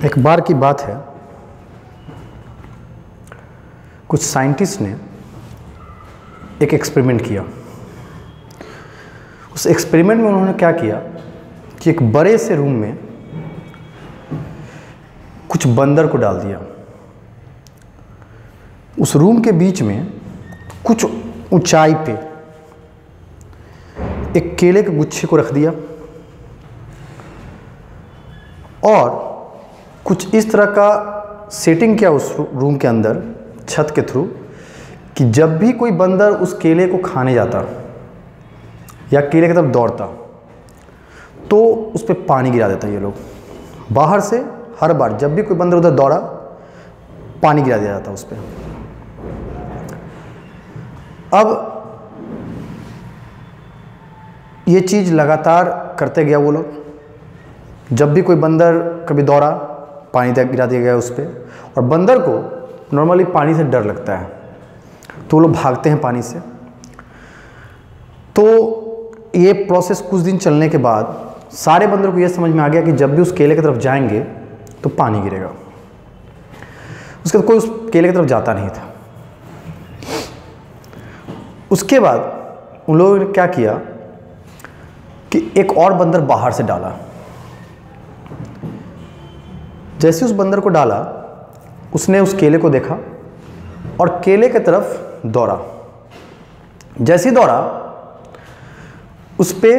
एक बार की बात है, कुछ साइंटिस्ट ने एक एक्सपेरिमेंट किया। उस एक्सपेरिमेंट में उन्होंने क्या किया कि एक बड़े से रूम में कुछ बंदर को डाल दिया। उस रूम के बीच में कुछ ऊंचाई पे एक केले के गुच्छे को रख दिया और कुछ इस तरह का सेटिंग किया उस रूम के अंदर छत के थ्रू कि जब भी कोई बंदर उस केले को खाने जाता या केले की तरफ दौड़ता तो उस पर पानी गिरा देता। ये लोग बाहर से हर बार जब भी कोई बंदर उधर दौड़ा पानी गिरा दिया जाता उस पर। अब ये चीज़ लगातार करते गया वो लोग। जब भी कोई बंदर कभी दौड़ा पानी गिरा दिया गया उस पर। और बंदर को नॉर्मली पानी से डर लगता है तो वो लोग भागते हैं पानी से। तो ये प्रोसेस कुछ दिन चलने के बाद सारे बंदर को ये समझ में आ गया कि जब भी उस केले की तरफ जाएंगे तो पानी गिरेगा। उसके बाद कोई उस केले की तरफ जाता नहीं था। उसके बाद उन लोगों ने क्या किया कि एक और बंदर बाहर से डाला। जैसे उस बंदर को डाला उसने उस केले को देखा और केले की तरफ दौड़ा। जैसे ही दौड़ा उस पे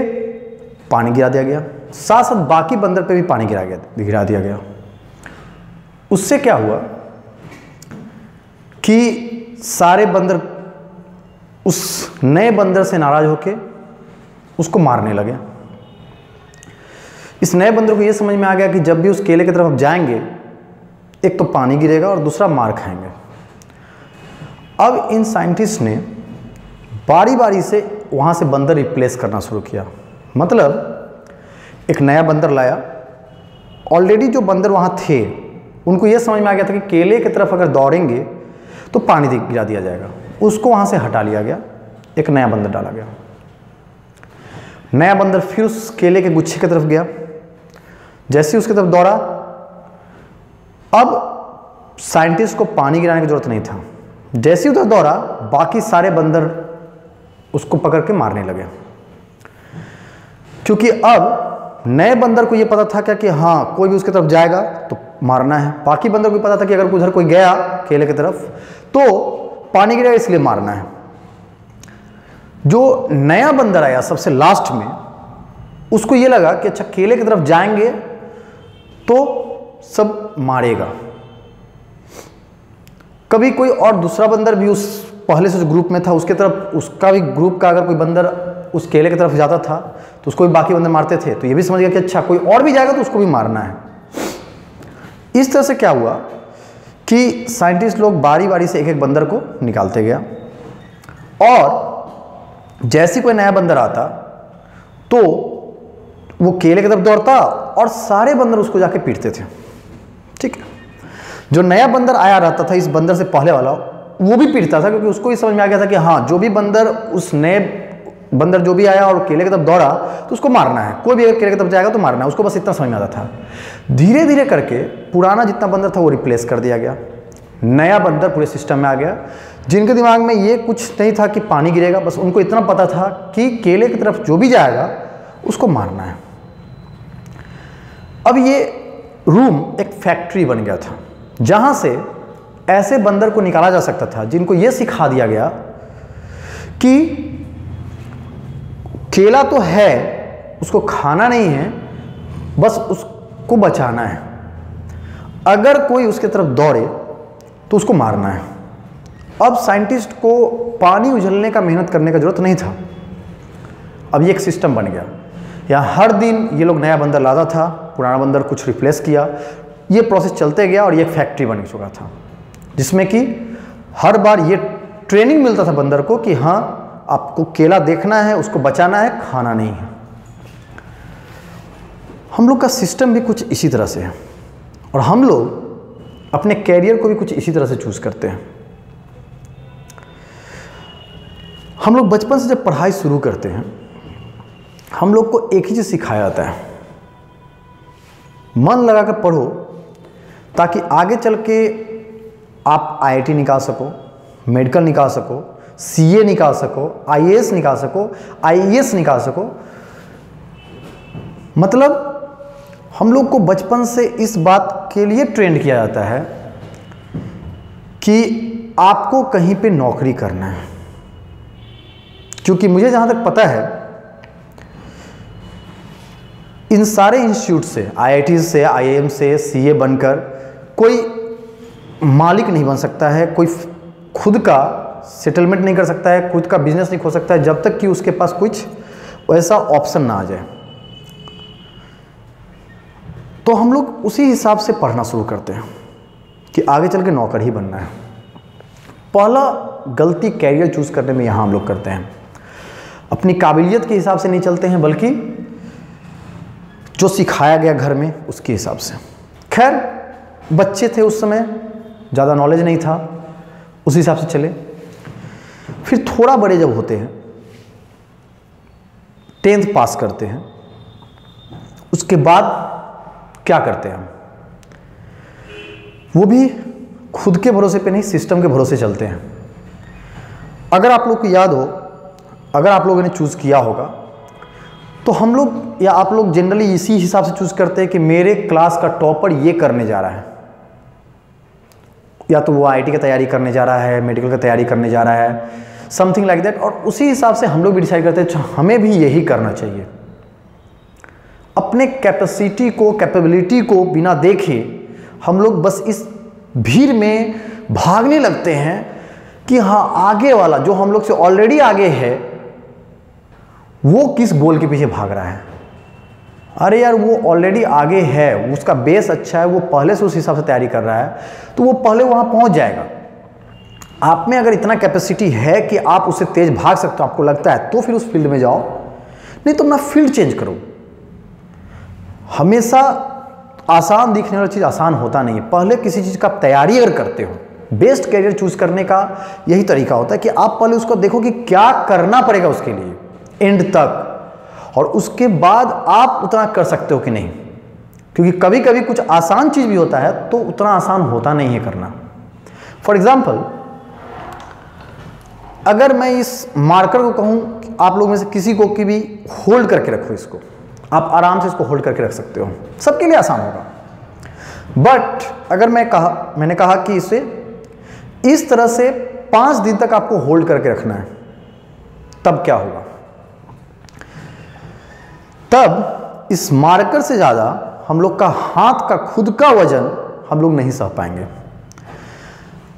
पानी गिरा दिया गया, साथ साथ बाकी बंदर पे भी पानी गिरा दिया गया। उससे क्या हुआ कि सारे बंदर उस नए बंदर से नाराज होके उसको मारने लगे। इस नए बंदर को यह समझ में आ गया कि जब भी उस केले की तरफ जाएंगे एक तो पानी गिरेगा और दूसरा मार खाएंगे। अब इन साइंटिस्ट ने बारी बारी से वहाँ से बंदर रिप्लेस करना शुरू किया। मतलब एक नया बंदर लाया। ऑलरेडी जो बंदर वहाँ थे उनको यह समझ में आ गया था कि केले की तरफ अगर दौड़ेंगे तो पानी गिरा दिया जाएगा। उसको वहाँ से हटा लिया गया, एक नया बंदर डाला गया। नया बंदर फिर उस केले के गुच्छे की तरफ गया। जैसे ही उसकी तरफ दौड़ा अब साइंटिस्ट को पानी गिराने की जरूरत नहीं था। जैसे ही उधर दौड़ा बाकी सारे बंदर उसको पकड़ के मारने लगे, क्योंकि अब नए बंदर को यह पता था क्या कि हाँ कोई भी उसकी तरफ जाएगा तो मारना है। बाकी बंदर को भी पता था कि अगर उधर कोई गया केले की तरफ तो पानी गिरेगा, इसलिए मारना है। जो नया बंदर आया सबसे लास्ट में उसको ये लगा कि अच्छा केले की तरफ जाएंगे तो सब मारेगा। कभी कोई और दूसरा बंदर भी उस पहले से जो ग्रुप में था उसके तरफ, उसका भी ग्रुप का अगर कोई बंदर उस केले की तरफ जाता था तो उसको भी बाकी बंदर मारते थे। तो ये भी समझ गया कि अच्छा कोई और भी जाएगा तो उसको भी मारना है। इस तरह से क्या हुआ कि साइंटिस्ट लोग बारी बारी से एक एक बंदर को निकालते गया और जैसे कोई नया बंदर आता तो वो केले की तरफ दौड़ता और सारे बंदर उसको जाके पीटते थे। ठीक है, जो नया बंदर आया रहता था इस बंदर से पहले वाला वो भी पीटता था, क्योंकि उसको ही समझ में आ गया था कि हाँ जो भी बंदर उस नए बंदर जो भी आया और केले की तरफ दौड़ा तो उसको मारना है। कोई भी अगर केले की तरफ जाएगा तो मारना है, उसको बस इतना समझ में आता था। धीरे धीरे करके पुराना जितना बंदर था वो रिप्लेस कर दिया गया, नया बंदर पूरे सिस्टम में आ गया। जिनके दिमाग में ये कुछ नहीं था कि पानी गिरेगा, बस उनको इतना पता था कि केले की तरफ जो भी जाएगा उसको मारना है। अब ये रूम एक फैक्ट्री बन गया था जहां से ऐसे बंदर को निकाला जा सकता था जिनको ये सिखा दिया गया कि केला तो है उसको खाना नहीं है, बस उसको बचाना है। अगर कोई उसके तरफ दौड़े तो उसको मारना है। अब साइंटिस्ट को पानी उझलने का मेहनत करने का जरूरत नहीं था। अब ये एक सिस्टम बन गया। यहाँ हर दिन ये लोग नया बंदर लाता था, पुराना बंदर कुछ रिप्लेस किया, ये प्रोसेस चलते गया और ये एक फैक्ट्री बन चुका था जिसमें कि हर बार ये ट्रेनिंग मिलता था बंदर को कि हाँ आपको केला देखना है, उसको बचाना है, खाना नहीं है। हम लोग का सिस्टम भी कुछ इसी तरह से है और हम लोग अपने कैरियर को भी कुछ इसी तरह से चूज करते हैं। हम लोग बचपन से जब पढ़ाई शुरू करते हैं हम लोग को एक ही चीज़ सिखाया जाता है, मन लगाकर पढ़ो ताकि आगे चल के आप आईआईटी निकाल सको, मेडिकल निकाल सको, सीए निकाल सको, आईएएस निकाल सको, आईएएस निकाल सको। मतलब हम लोग को बचपन से इस बात के लिए ट्रेंड किया जाता है कि आपको कहीं पे नौकरी करना है। क्योंकि मुझे जहाँ तक पता है, इन सारे इंस्टीट्यूट से, आईआईटी से, आईआईएम से सीए बनकर कोई मालिक नहीं बन सकता है, कोई खुद का सेटलमेंट नहीं कर सकता है, खुद का बिजनेस नहीं खोल सकता है, जब तक कि उसके पास कुछ ऐसा ऑप्शन ना आ जाए। तो हम लोग उसी हिसाब से पढ़ना शुरू करते हैं कि आगे चल के नौकर ही बनना है। पहला गलती कैरियर चूज करने में यहाँ हम लोग करते हैं, अपनी काबिलियत के हिसाब से नहीं चलते हैं, बल्कि जो सिखाया गया घर में उसके हिसाब से। खैर, बच्चे थे उस समय, ज़्यादा नॉलेज नहीं था, उस हिसाब से चले। फिर थोड़ा बड़े जब होते हैं, 10th पास करते हैं, उसके बाद क्या करते हैं हम? वो भी खुद के भरोसे पे नहीं, सिस्टम के भरोसे चलते हैं। अगर आप लोग को याद हो, अगर आप लोगों ने चूज़ किया होगा, तो हम लोग या आप लोग जनरली इसी हिसाब से चूज़ करते हैं कि मेरे क्लास का टॉपर ये करने जा रहा है, या तो वो आईआईटी की तैयारी करने जा रहा है, मेडिकल की तैयारी करने जा रहा है, समथिंग लाइक दैट। और उसी हिसाब से हम लोग भी डिसाइड करते हैं हमें भी यही करना चाहिए। अपने कैपेसिटी को, कैपेबिलिटी को बिना देखे हम लोग बस इस भीड़ में भागने लगते हैं कि हाँ, आगे वाला जो हम लोग से ऑलरेडी आगे है वो किस गोल के पीछे भाग रहा है। अरे यार, वो ऑलरेडी आगे है, उसका बेस अच्छा है, वो पहले से उस हिसाब से तैयारी कर रहा है, तो वो पहले वहाँ पहुँच जाएगा। आप में अगर इतना कैपेसिटी है कि आप उससे तेज भाग सकते हो, आपको लगता है, तो फिर उस फील्ड में जाओ, नहीं तो अपना फील्ड चेंज करो। हमेशा आसान दिखने वाली चीज़ आसान होता नहीं है। पहले किसी चीज़ का तैयारी अगर करते हो, बेस्ट कैरियर चूज करने का यही तरीका होता है कि आप पहले उसको देखो कि क्या करना पड़ेगा उसके लिए एंड तक, और उसके बाद आप उतना कर सकते हो कि नहीं। क्योंकि कभी कभी कुछ आसान चीज़ भी होता है तो उतना आसान होता नहीं है करना। फॉर एग्जाम्पल, अगर मैं इस मार्कर को कहूँ आप लोग में से किसी को कि भी होल्ड करके रखो, इसको आप आराम से इसको होल्ड करके रख सकते हो, सबके लिए आसान होगा। बट अगर मैंने कहा कि इसे इस तरह से 5 दिन तक आपको होल्ड करके रखना है, तब क्या होगा? तब इस मार्कर से ज़्यादा हम लोग का हाथ का खुद का वजन हम लोग नहीं सह पाएंगे।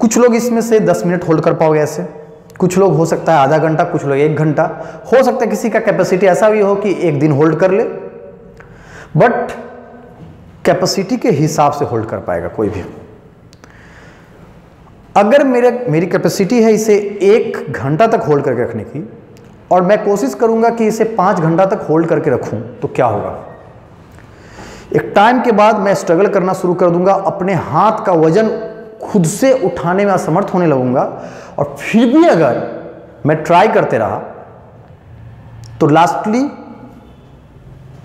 कुछ लोग इसमें से 10 मिनट होल्ड कर पाओगे ऐसे, कुछ लोग हो सकता है आधा घंटा, कुछ लोग 1 घंटा, हो सकता है किसी का कैपेसिटी ऐसा भी हो कि 1 दिन होल्ड कर ले। बट कैपेसिटी के हिसाब से होल्ड कर पाएगा कोई भी। अगर मेरी कैपेसिटी है इसे 1 घंटा तक होल्ड करके रखने की, और मैं कोशिश करूंगा कि इसे 5 घंटा तक होल्ड करके रखूं, तो क्या होगा? एक टाइम के बाद मैं स्ट्रगल करना शुरू कर दूंगा, अपने हाथ का वजन खुद से उठाने में असमर्थ होने लगूंगा, और फिर भी अगर मैं ट्राई करते रहा तो लास्टली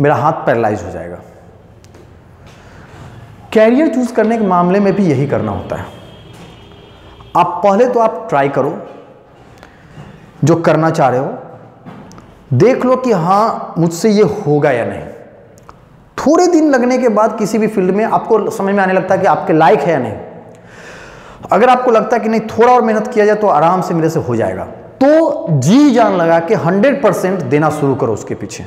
मेरा हाथ पैरालाइज हो जाएगा। कैरियर चूज करने के मामले में भी यही करना होता है। आप पहले तो आप ट्राई करो जो करना चाह रहे हो, देख लो कि हाँ मुझसे ये होगा या नहीं। थोड़े दिन लगने के बाद किसी भी फील्ड में आपको समझ में आने लगता है कि आपके लायक है या नहीं। अगर आपको लगता है कि नहीं थोड़ा और मेहनत किया जाए तो आराम से मेरे से हो जाएगा, तो जी जान लगा के 100% देना शुरू करो, उसके पीछे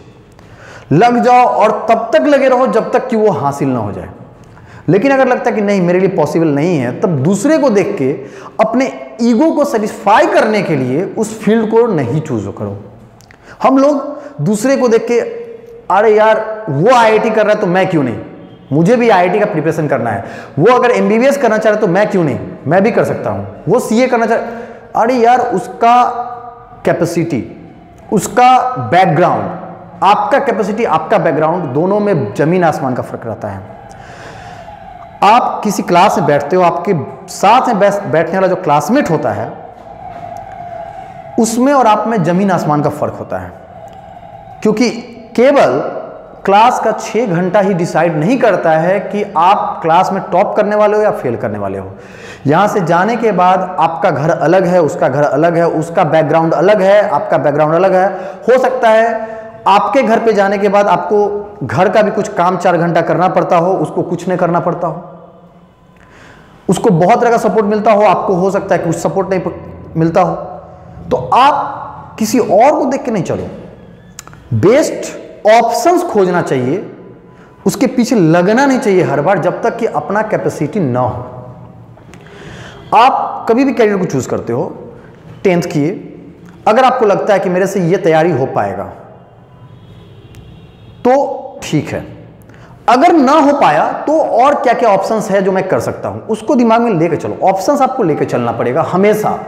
लग जाओ और तब तक लगे रहो जब तक कि वो हासिल ना हो जाए। लेकिन अगर लगता है कि नहीं मेरे लिए पॉसिबल नहीं है, तब दूसरे को देख के अपने ईगो को सेटिस्फाई करने के लिए उस फील्ड को नहीं चूज करो। हम लोग दूसरे को देख के अरे यार वो आईआईटी कर रहा है तो मैं क्यों नहीं, मुझे भी आईआईटी का प्रिपरेशन करना है, वो अगर एमबीबीएस करना चाह रहा है तो मैं क्यों नहीं, मैं भी कर सकता हूं, वो सीए करना चाह रहा, अरे यार उसका कैपेसिटी, उसका बैकग्राउंड, आपका कैपेसिटी, आपका बैकग्राउंड, दोनों में जमीन आसमान का फर्क रहता है। आप किसी क्लास में बैठते हो, आपके साथ में बैठने वाला जो क्लासमेट होता है उसमें और आप में जमीन आसमान का फर्क होता है। क्योंकि केवल क्लास का 6 घंटा ही डिसाइड नहीं करता है कि आप क्लास में टॉप करने वाले हो या फेल करने वाले हो। यहाँ से जाने के बाद आपका घर अलग है, उसका घर अलग है, उसका बैकग्राउंड अलग है, आपका बैकग्राउंड अलग है। हो सकता है आपके घर पे जाने के बाद आपको घर का भी कुछ काम 4 घंटा करना पड़ता हो, उसको कुछ नहीं करना पड़ता हो। उसको बहुत तरह का सपोर्ट मिलता हो, आपको हो सकता है कुछ सपोर्ट नहीं मिलता हो। तो आप किसी और को देख के नहीं चलो, बेस्ट ऑप्शंस खोजना चाहिए, उसके पीछे लगना नहीं चाहिए हर बार जब तक कि अपना कैपेसिटी ना हो। आप कभी भी कैरियर को चूज करते हो, 10th किए, अगर आपको लगता है कि मेरे से ये तैयारी हो पाएगा तो ठीक है, अगर ना हो पाया तो और क्या क्या ऑप्शंस है जो मैं कर सकता हूं, उसको दिमाग में लेके चलो। ऑप्शंस आपको लेके चलना पड़ेगा हमेशा।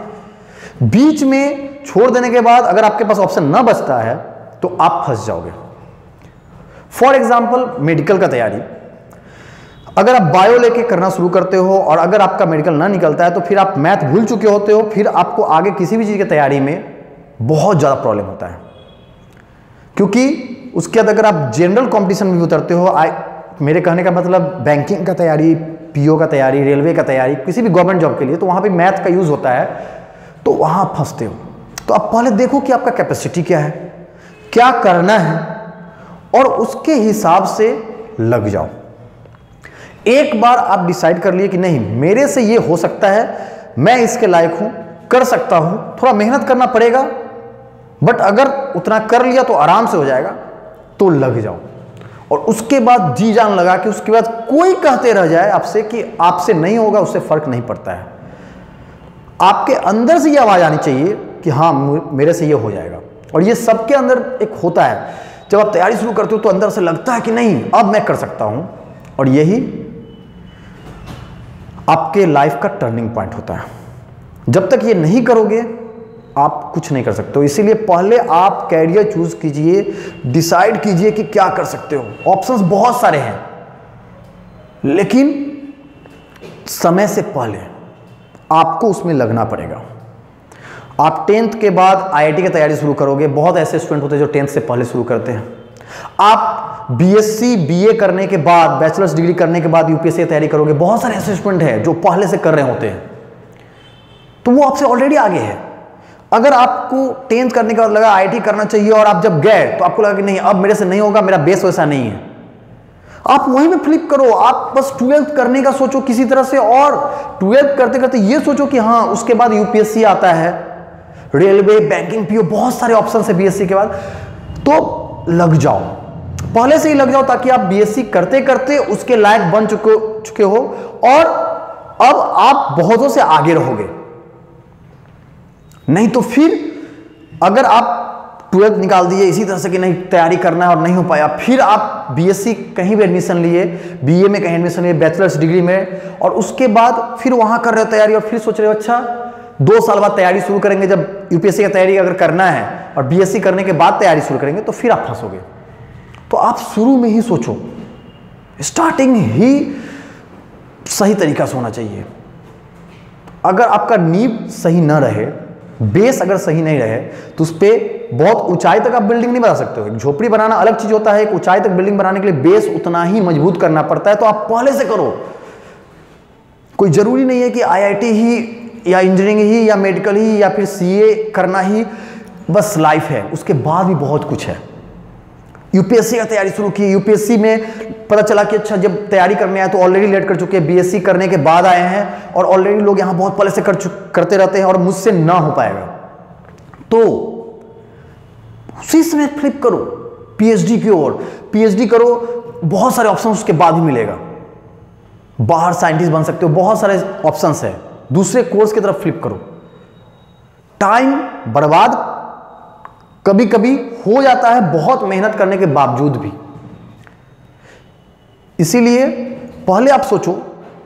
बीच में छोड़ देने के बाद अगर आपके पास ऑप्शन ना बचता है तो आप फंस जाओगे। फॉर एग्जाम्पल मेडिकल का तैयारी, अगर आप बायो लेके करना शुरू करते हो और अगर आपका मेडिकल ना निकलता है तो फिर आप मैथ भूल चुके होते हो, फिर आपको आगे किसी भी चीज़ की तैयारी में बहुत ज़्यादा प्रॉब्लम होता है। क्योंकि उसके बाद अगर आप जनरल कंपटीशन में भी उतरते हो, मेरे कहने का मतलब बैंकिंग का तैयारी, पीओ का तैयारी, रेलवे का तैयारी, किसी भी गवर्नमेंट जॉब के लिए, तो वहाँ पे मैथ का यूज़ होता है, तो वहाँ आप फंसते हो। तो आप पहले देखो कि आपका कैपेसिटी क्या है, क्या करना है, और उसके हिसाब से लग जाओ। एक बार आप डिसाइड कर लिए कि नहीं मेरे से ये हो सकता है, मैं इसके लायक हूं, कर सकता हूं, थोड़ा मेहनत करना पड़ेगा, बट अगर उतना कर लिया तो आराम से हो जाएगा, तो लग जाओ। और उसके बाद जी जान लगा कि उसके बाद कोई कहते रह जाए आपसे कि आपसे नहीं होगा, उससे फर्क नहीं पड़ता है। आपके अंदर से ये आवाज आनी चाहिए कि हाँ मेरे से ये हो जाएगा। और ये सबके अंदर एक होता है, जब आप तैयारी शुरू करते हो तो अंदर से लगता है कि नहीं अब मैं कर सकता हूं, और यही आपके लाइफ का टर्निंग पॉइंट होता है। जब तक ये नहीं करोगे आप कुछ नहीं कर सकते हो। इसीलिए पहले आप कैरियर चूज कीजिए, डिसाइड कीजिए कि क्या कर सकते हो। ऑप्शंस बहुत सारे हैं, लेकिन समय से पहले आपको उसमें लगना पड़ेगा। आप 10th के बाद IIT की तैयारी शुरू करोगे, बहुत ऐसे स्टूडेंट होते हैं जो 10th से पहले शुरू करते हैं। आप BSc BA करने के बाद, बैचलर्स डिग्री करने के बाद UPSC की तैयारी करोगे, बहुत सारे ऐसे स्टूडेंट हैं जो पहले से कर रहे होते हैं, तो वो आपसे ऑलरेडी आगे है। अगर आपको 10th करने के बाद लगा IIT करना चाहिए और आप जब गए तो आपको लगा कि नहीं अब मेरे से नहीं होगा, मेरा बेस वैसा नहीं है, आप वहीं पे फ्लिप करो। आप बस 12th करने का सोचो किसी तरह से, और 12th करते करते ये सोचो कि हाँ उसके बाद UPSC आता है, रेलवे, बैंकिंग, पीओ, बहुत सारे ऑप्शन है BSc के बाद, तो लग जाओ, पहले से ही लग जाओ, ताकि आप BSc करते करते उसके लायक बन चुके हो और अब आप बहुतों से आगे रहोगे। नहीं तो फिर अगर आप 12th निकाल दिए इसी तरह से कि नहीं तैयारी करना है और नहीं हो पाया, फिर आप BSc कहीं भी एडमिशन लिए, BA में कहीं एडमिशन लिए, बैचलर्स डिग्री में, और उसके बाद फिर वहां कर रहे हो तैयारी और फिर सोच रहे हो अच्छा 2 साल बाद तैयारी शुरू करेंगे, जब UPSC की तैयारी अगर करना है और BSc करने के बाद तैयारी शुरू करेंगे तो फिर आप फंसोगे। तो आप शुरू में ही सोचो, स्टार्टिंग ही सही तरीका से होना चाहिए। अगर आपका नींव सही ना रहे, बेस अगर सही नहीं रहे, तो उस पर बहुत ऊंचाई तक आप बिल्डिंग नहीं बना सकते हो। एक झोपड़ी बनाना अलग चीज होता है, एक ऊंचाई तक बिल्डिंग बनाने के लिए बेस उतना ही मजबूत करना पड़ता है। तो आप पहले से करो। कोई जरूरी नहीं है कि IIT ही या इंजीनियरिंग ही या मेडिकल ही या फिर CA करना ही बस लाइफ है, उसके बाद भी बहुत कुछ है। UPSC का तैयारी शुरू की, UPSC में पता चला कि अच्छा जब तैयारी करने आए तो ऑलरेडी लेट कर चुके हैं, BSc करने के बाद आए हैं और ऑलरेडी लोग यहाँ बहुत पहले से करते रहते हैं और मुझसे ना हो पाएगा, तो उसी समय फ्लिप करो PhD की ओर। PhD करो, बहुत सारे ऑप्शन उसके बाद ही मिलेगा, बाहर साइंटिस्ट बन सकते हो, बहुत सारे ऑप्शन है। दूसरे कोर्स की तरफ फ्लिप करो। टाइम बर्बाद कभी कभी हो जाता है, बहुत मेहनत करने के बावजूद भी। इसीलिए पहले आप सोचो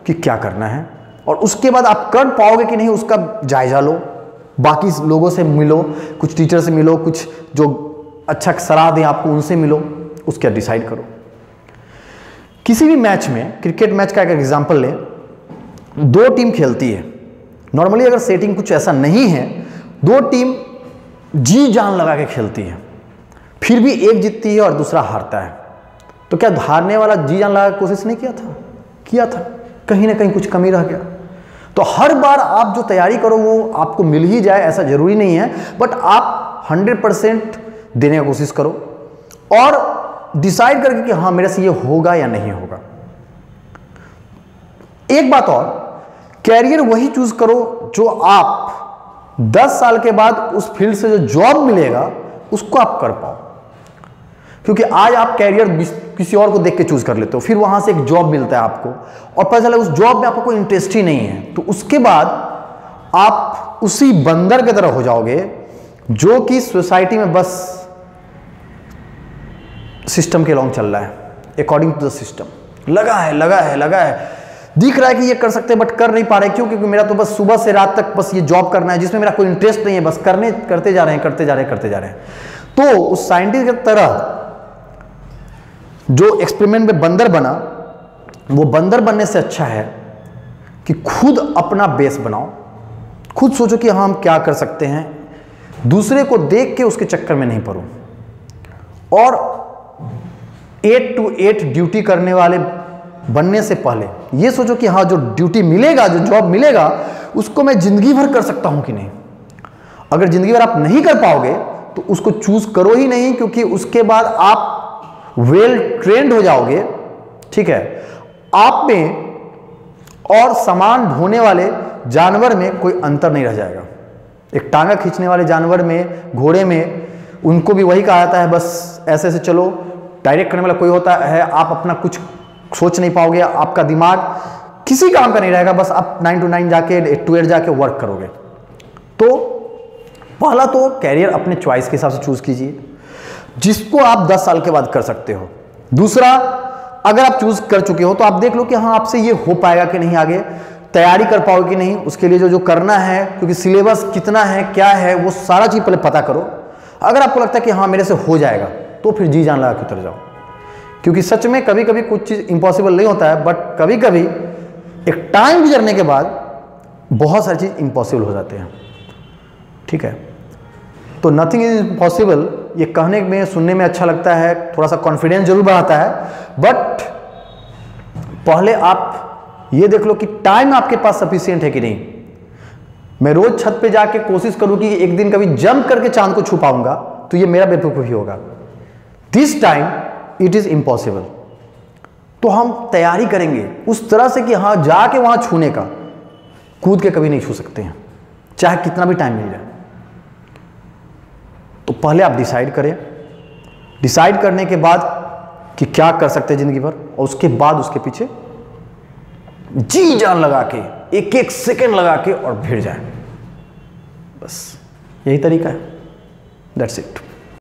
कि क्या करना है और उसके बाद आप कर पाओगे कि नहीं उसका जायजा लो, बाकी लोगों से मिलो, कुछ टीचर से मिलो, कुछ जो अच्छा सलाह दें आपको उनसे मिलो, उसके बाद डिसाइड करो। किसी भी मैच में, क्रिकेट मैच का एक एग्जांपल लें, 2 टीम खेलती है। नॉर्मली अगर सेटिंग कुछ ऐसा नहीं है, 2 टीम जी जान लगा के खेलती है, फिर भी एक जीतती है और दूसरा हारता है। तो क्या हारने वाला जी जान लगा कोशिश नहीं किया था? किया था। कहीं ना कहीं कुछ कमी रह गया। तो हर बार आप जो तैयारी करो वो आपको मिल ही जाए ऐसा जरूरी नहीं है, बट आप 100% देने की कोशिश करो और डिसाइड करके कि हाँ मेरे से ये होगा या नहीं होगा। एक बात और, कैरियर वही चूज करो जो आप 10 साल के बाद उस फील्ड से जो जॉब मिलेगा उसको आप कर पाओ। क्योंकि आज आप कैरियर किसी और को देख के चूज कर लेते हो, फिर वहां से एक जॉब मिलता है आपको और पता चला उस जॉब में आपको कोई इंटरेस्ट ही नहीं है, तो उसके बाद आप उसी बंदर की तरह हो जाओगे जो कि सोसाइटी में बस सिस्टम के लॉन्ग चल रहा है, अकॉर्डिंग टू द सिस्टम। लगा है, दिख रहा है कि ये कर सकते हैं बट कर नहीं पा रहे। क्यों? क्योंकि मेरा तो बस सुबह से रात तक बस ये जॉब करना है जिसमें मेरा कोई इंटरेस्ट नहीं है, बस करते जा रहे हैं। तो उस साइंटिस्ट की तरह जो एक्सपेरिमेंट में बंदर बना, वो बंदर बनने से अच्छा है कि खुद अपना बेस बनाओ, खुद सोचो कि हाँ हम क्या कर सकते हैं, दूसरे को देख के उसके चक्कर में नहीं पड़ो और 8 to 8 ड्यूटी करने वाले बनने से पहले ये सोचो कि हाँ जो ड्यूटी मिलेगा, जो जॉब मिलेगा, उसको मैं जिंदगी भर कर सकता हूं कि नहीं। अगर जिंदगी भर आप नहीं कर पाओगे तो उसको चूज करो ही नहीं, क्योंकि उसके बाद आप वेल ट्रेंड हो जाओगे, ठीक है। आप में और सामान ढोने वाले जानवर में कोई अंतर नहीं रह जाएगा। एक टांगा खींचने वाले जानवर में, घोड़े में, उनको भी वही कहा जाता है बस ऐसे ऐसे चलो। डायरेक्ट करने वाला कोई होता है, आप अपना कुछ सोच नहीं पाओगे, आपका दिमाग किसी काम का नहीं रहेगा, बस आप 9 to 9 जाके 8 to 8 जाके वर्क करोगे। तो पहला तो कैरियर अपने चॉइस के हिसाब से चूज कीजिए जिसको आप 10 साल के बाद कर सकते हो। दूसरा, अगर आप चूज कर चुके हो तो आप देख लो कि हाँ आपसे ये हो पाएगा कि नहीं, आगे तैयारी कर पाओगे कि नहीं, उसके लिए जो करना है, क्योंकि सिलेबस कितना है, क्या है, वो सारा चीज पहले पता करो। अगर आपको लगता है कि हाँ मेरे से हो जाएगा तो फिर जी जान लगा के उतर जाओ, क्योंकि सच में कभी कभी कुछ चीज इम्पॉसिबल नहीं होता है, बट कभी कभी एक टाइम गुजरने के बाद बहुत सारी चीज इम्पॉसिबल हो जाते हैं, ठीक है। तो नथिंग इज इम्पॉसिबल ये कहने में, सुनने में अच्छा लगता है, थोड़ा सा कॉन्फिडेंस जरूर बढ़ाता है, बट पहले आप ये देख लो कि टाइम आपके पास सफिशिएंट है कि नहीं। मैं रोज छत पे जाके कोशिश करूं कि एक दिन कभी जंप करके चांद को छू पाऊंगा तो ये मेरा बेवकूफी होगा। This time it is impossible. तो हम तैयारी करेंगे उस तरह से कि हाँ जाके वहां छूने का, कूद के कभी नहीं छू सकते हैं चाहे कितना भी टाइम मिल जाए। तो पहले आप डिसाइड करें, डिसाइड करने के बाद कि क्या कर सकते हैं जिंदगी भर, और उसके बाद उसके पीछे जी जान लगा के, एक एक सेकंड लगा के और भिड़ जाए। बस यही तरीका है। That's it.